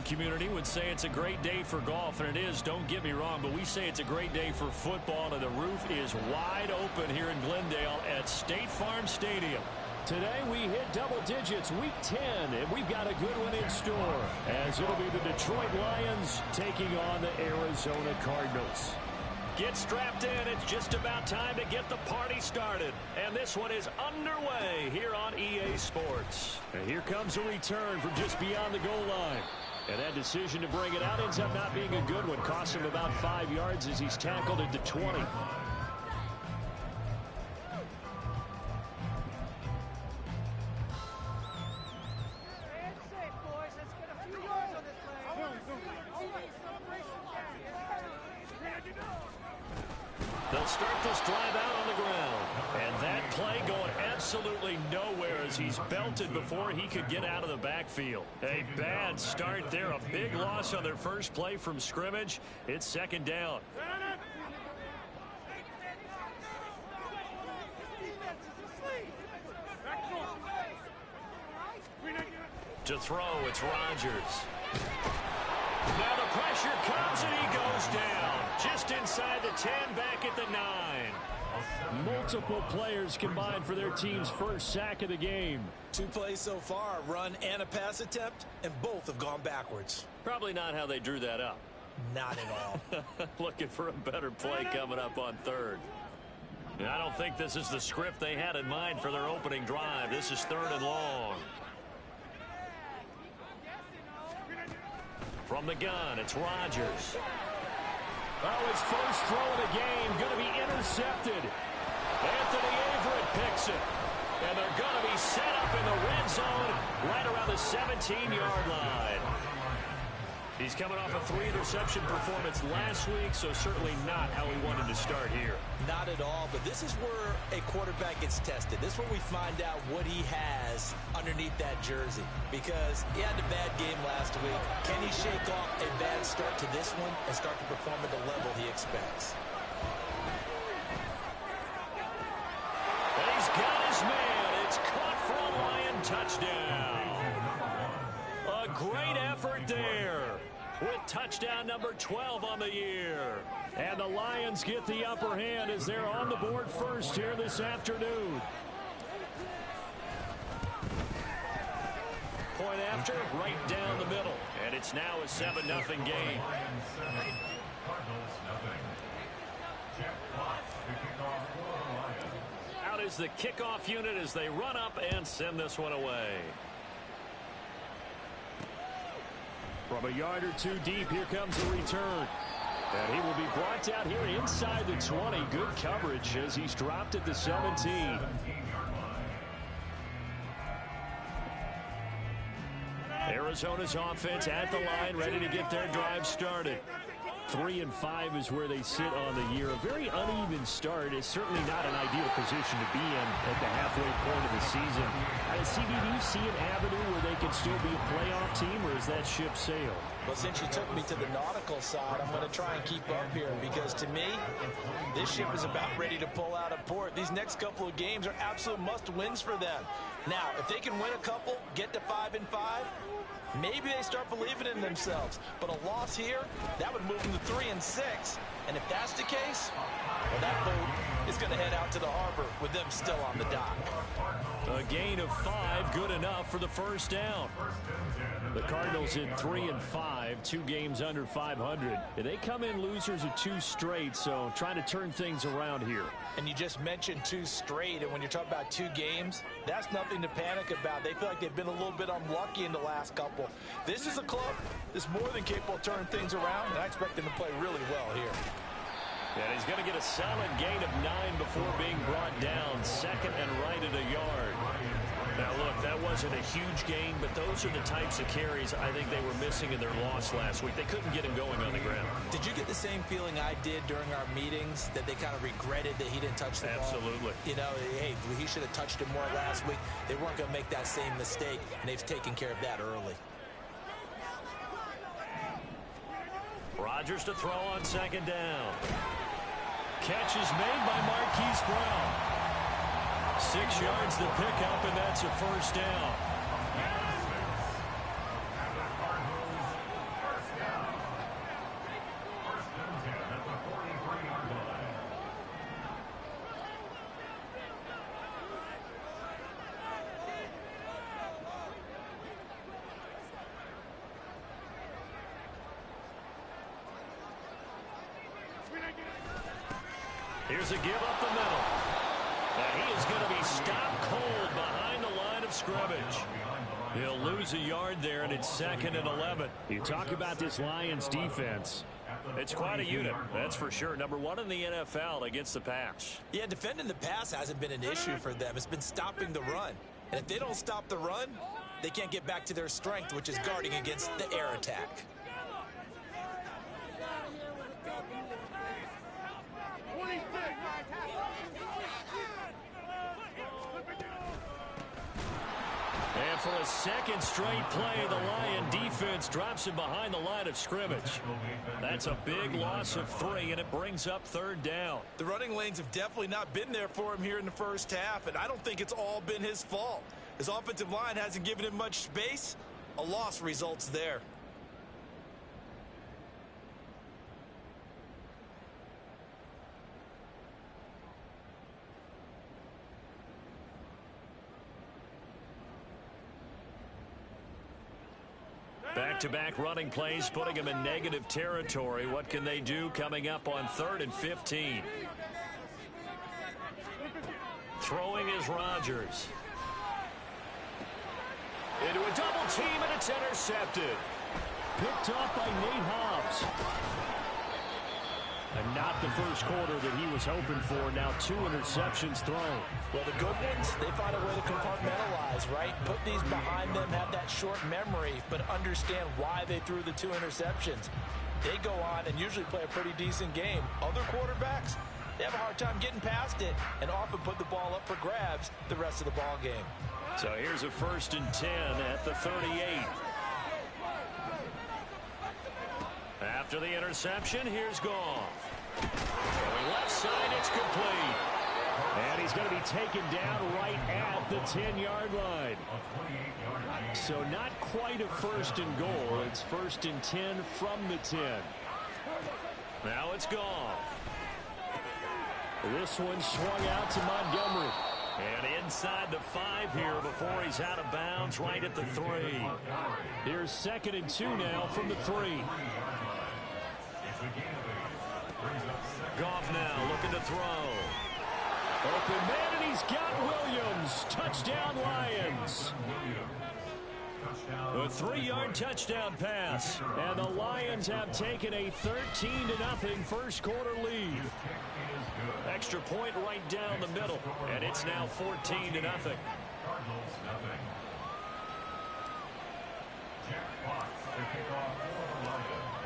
community would say it's a great day for golf, and it is, don't get me wrong, but we say it's a great day for football, and the roof is wide open here in Glendale at State Farm Stadium. Today we hit double digits, week 10, and we've got a good one in store, as it'll be the Detroit Lions taking on the Arizona Cardinals. Get strapped in. It's just about time to get the party started. And this one is underway here on EA Sports. And here comes a return from just beyond the goal line. And that decision to bring it out ends up not being a good one. Cost him about 5 yards as he's tackled at the 20. They'll start this drive out on the ground. And that play going absolutely nowhere as he's belted before he could get out of the backfield. A bad start there. A big loss on their first play from scrimmage. It's second down. To throw, it's Rodgers. Now the pressure comes and he goes down. Just inside the 10, back at the 9. Multiple players combined for their team's first sack of the game. 2 plays so far, a run and a pass attempt, and both have gone backwards. Probably not how they drew that up. Not at all. Looking for a better play coming up on third. And I don't think this is the script they had in mind for their opening drive. This is 3rd and long. From the gun, it's Rodgers. Oh, his first throw of the game going to be intercepted. Anthony Averett picks it. And they're going to be set up in the red zone right around the 17-yard line. He's coming off a 3-interception performance last week, so certainly not how he wanted to start here. Not at all, but this is where a quarterback gets tested. This is where we find out what he has underneath that jersey. Because he had a bad game last week. Can he shake off a bad start to this one and start to perform at the level he expects? And he's got his man. It's caught for a Lion touchdown. A great effort there with touchdown number 12 on the year. And the Lions get the upper hand as they're on the board first here this afternoon. Point after, right down the middle. And it's now a 7-0 game. Out is the kickoff unit as they run up and send this one away. From a yard or two deep, here comes the return. And he will be brought down here inside the 20. Good coverage as he's dropped at the 17. Arizona's offense at the line, ready to get their drive started. 3-5 is where they sit on the year. A very uneven start is certainly not an ideal position to be in at the halfway point of the season. CB, do you see an avenue where they can still be a playoff team, or is that ship sailed? Well, since you took me to the nautical side, I'm going to try and keep up here because, to me, this ship is about ready to pull out of port. These next couple of games are absolute must-wins for them. Now, if they can win a couple, get to 5-5, maybe they start believing in themselves. But a loss here, that would move them to 3-6. And if that's the case, well, that boat is going to head out to the harbor with them still on the dock. A gain of 5, good enough for the first down. The Cardinals in 3-5, 2 games under 500. And they come in losers of 2 straight, so trying to turn things around here. And you just mentioned 2 straight, and when you're talking about 2 games, that's nothing to panic about. They feel like they've been a little bit unlucky in the last couple. This is a club that's more than capable of turning things around, and I expect them to play really well here. And he's going to get a solid gain of 9 before being brought down. Second and right at a yard. Now, look, that wasn't a huge gain, but those are the types of carries I think they were missing in their loss last week. They couldn't get him going on the ground. Did you get the same feeling I did during our meetings, that they kind of regretted that he didn't touch the ball? Absolutely. You know, hey, he should have touched it more last week. They weren't going to make that same mistake, and they've taken care of that early. Rodgers to throw on second down. Catch is made by Marquise Brown. 6 yards the pickup, and that's a first down. Here's a give up the middle. And he is going to be stopped cold behind the line of scrimmage. He'll lose a yard there, and it's 2nd and 11. You talk about this Lions defense. It's quite a unit, that's for sure. Number 1 in the NFL against the pass. Yeah, defending the pass hasn't been an issue for them. It's been stopping the run. And if they don't stop the run, they can't get back to their strength, which is guarding against the air attack. And for a second straight play, the Lion defense drops him behind the line of scrimmage. That's a big loss of 3, and it brings up 3rd down. The running lanes have definitely not been there for him here in the first half, and I don't think it's all been his fault. His offensive line hasn't given him much space. A loss results there. Back-to-back running plays, putting him in negative territory. What can they do coming up on 3rd and 15? Throwing is Rodgers. Into a double team, and it's intercepted. Picked off by Nate Hobbs. And not the first quarter that he was hoping for. Now 2 interceptions thrown. Well, the good ones, they find a way to compartmentalize, right? Put these behind them, have that short memory, but understand why they threw the 2 interceptions. They go on and usually play a pretty decent game. Other quarterbacks, they have a hard time getting past it and often put the ball up for grabs the rest of the ball game. So here's a 1st and 10 at the 38. After the interception, here's Goff. Going left side, it's complete. And he's going to be taken down right at the 10-yard line. So not quite a 1st and goal. It's 1st and 10 from the 10. Now it's Goff. This one swung out to Montgomery. And inside the 5 here before he's out of bounds right at the 3. Here's 2nd and 2 now from the 3. Goff now looking to throw. Open man, and he's got Williams. Touchdown, Lions. A 3-yard touchdown pass. And the Lions have taken a 13-0 first quarter lead. Extra point right down the middle. And it's now 14-0.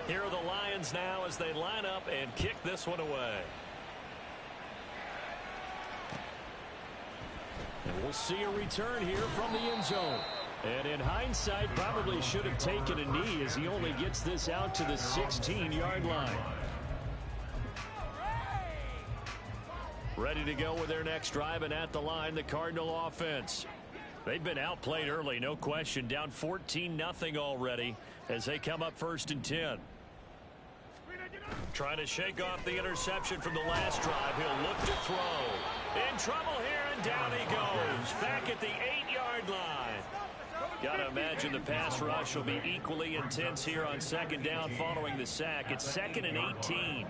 Here are the Lions now as they line up and kick this one away. And we'll see a return here from the end zone. And in hindsight, probably should have taken a knee as he only gets this out to the 16-yard line. Ready to go with their next drive, and at the line, the Cardinal offense. They've been outplayed early, no question. Down 14-0 already as they come up 1st and 10. Trying to shake off the interception from the last drive. He'll look to throw. In trouble here, and down he goes. Back at the 8-yard line. Got to imagine the pass rush will be equally intense here on 2nd down following the sack. It's 2nd and 18.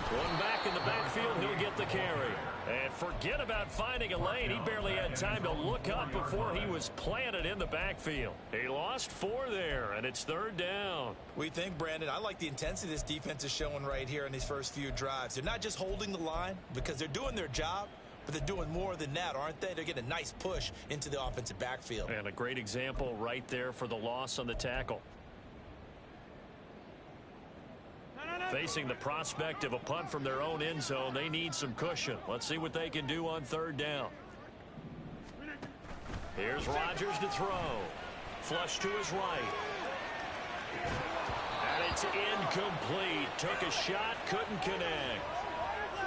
Going back in the backfield, he'll get the carry. And forget about finding a lane. He barely had time to look up before he was planted in the backfield. He lost 4 there, and it's 3rd down. We think, Brandon, I like the intensity this defense is showing right here in these first few drives. They're not just holding the line because they're doing their job, but they're doing more than that, aren't they? They're getting a nice push into the offensive backfield. And a great example right there for the loss on the tackle. Facing the prospect of a punt from their own end zone, they need some cushion. Let's see what they can do on 3rd down. Here's Rodgers to throw. Flush to his right. And it's incomplete. Took a shot, couldn't connect.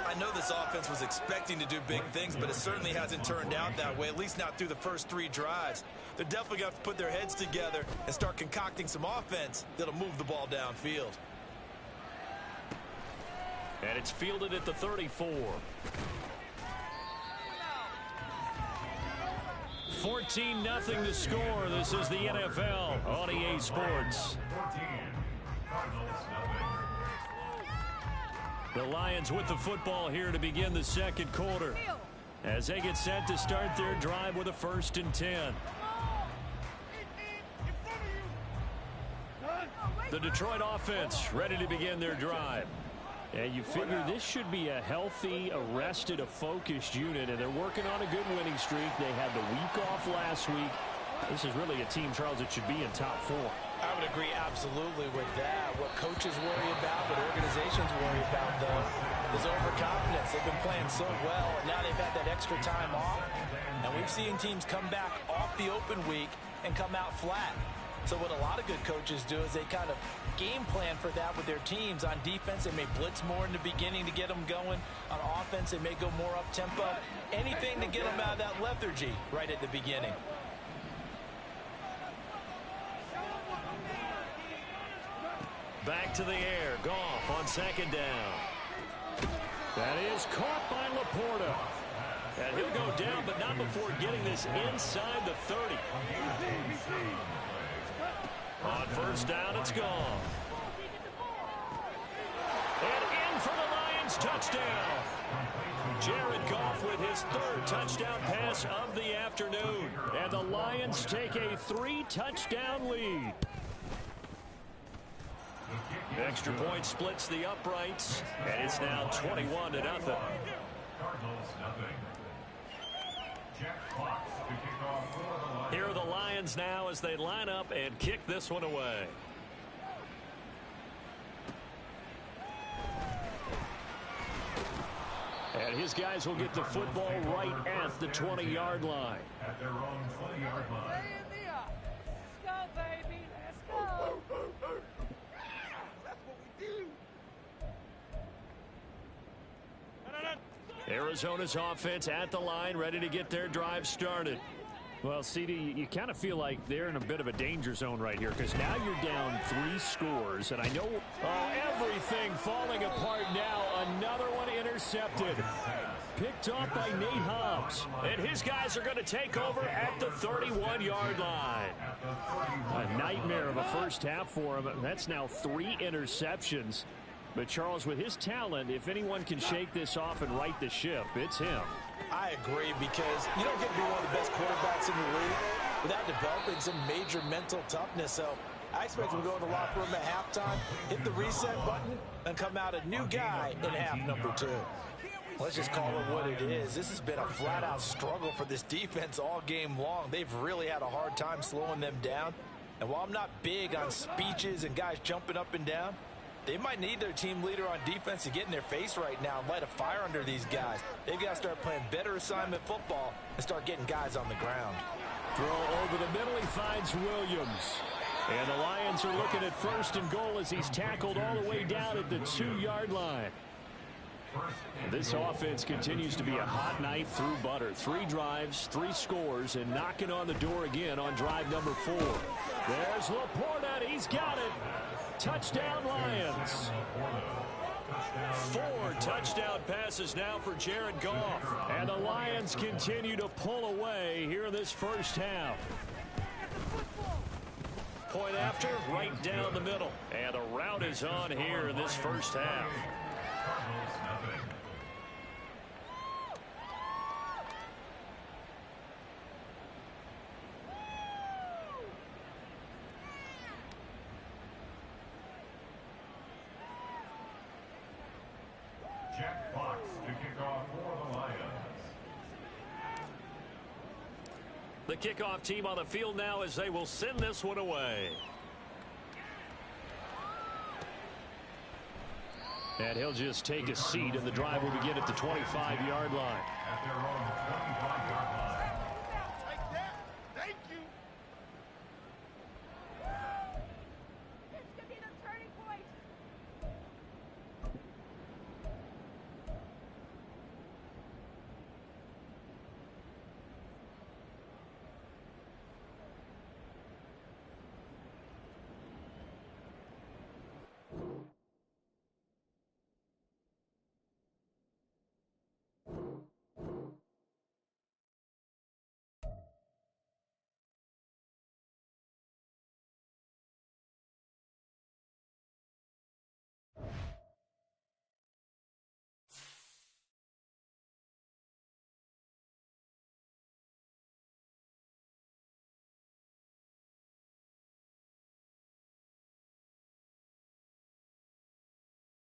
I know this offense was expecting to do big things, but it certainly hasn't turned out that way, at least not through the first 3 drives. They're definitely going to have to put their heads together and start concocting some offense that'll move the ball downfield. And it's fielded at the 34. 14-0 the score. This is the NFL on EA Sports. The Lions with the football here to begin the second quarter, as they get set to start their drive with a 1st and 10. The Detroit offense ready to begin their drive. And you figure this should be a healthy, arrested, a focused unit, and they're working on a good winning streak. They had the week off last week. This is really a team, Charles, that should be in top form. I would agree absolutely with that. What coaches worry about, what organizations worry about, though, is overconfidence. They've been playing so well, and now they've had that extra time off. And we've seen teams come back off the open week and come out flat. So what a lot of good coaches do is they kind of game plan for that with their teams. On defense, they may blitz more in the beginning to get them going. On offense, they may go more up-tempo. Anything to get them out of that lethargy right at the beginning. Back to the air. Goff on 2nd down. That is caught by Laporta. And he'll go down, but not before getting this inside the 30. On 1st down, it's gone. And in for the Lions touchdown. Jared Goff with his 3rd touchdown pass of the afternoon. And the Lions take a 3-touchdown lead. Extra point splits the uprights, and it's now 21-0. Here are the Lions now as they line up and kick this one away. And his guys will get the football right at the 20-yard line. At their own 20-yard line. Let's go, baby. Let's go. That's what we do. Arizona's offense at the line, ready to get their drive started. Well, CD, you kind of feel like they're in a bit of a danger zone right here, because now you're down 3 scores, and I know everything falling apart now. Another one intercepted. Picked off by Nate Hobbs. And his guys are going to take over at the 31-yard line. A nightmare of a first half for him. That's now 3 interceptions. But, Charles, with his talent, if anyone can shake this off and right the ship, it's him. I agree, because you don't get to be one of the best quarterbacks in the league without developing some major mental toughness. So I expect him to go in the locker room at halftime, hit the reset button, and come out a new guy in half number 2. Let's just call it what it is. This has been a flat-out struggle for this defense all game long. They've really had a hard time slowing them down. And while I'm not big on speeches and guys jumping up and down, they might need their team leader on defense to get in their face right now and light a fire under these guys. They've got to start playing better assignment football and start getting guys on the ground. Throw over the middle, he finds Williams. And the Lions are looking at 1st and goal as he's tackled all the way down at the 2-yard line. This offense continues to be a hot knife through butter. 3 drives, 3 scores, and knocking on the door again on drive number 4. There's Laporta, he's got it. Touchdown, Lions. 4 touchdown passes now for Jared Goff. And the Lions continue to pull away here in this first half. Point after, right down the middle. And the route is on here in this first half. The kickoff team on the field now as they will send this one away. And he'll just take a seat, and the drive will begin at the 25-yard line. At their own 25-yard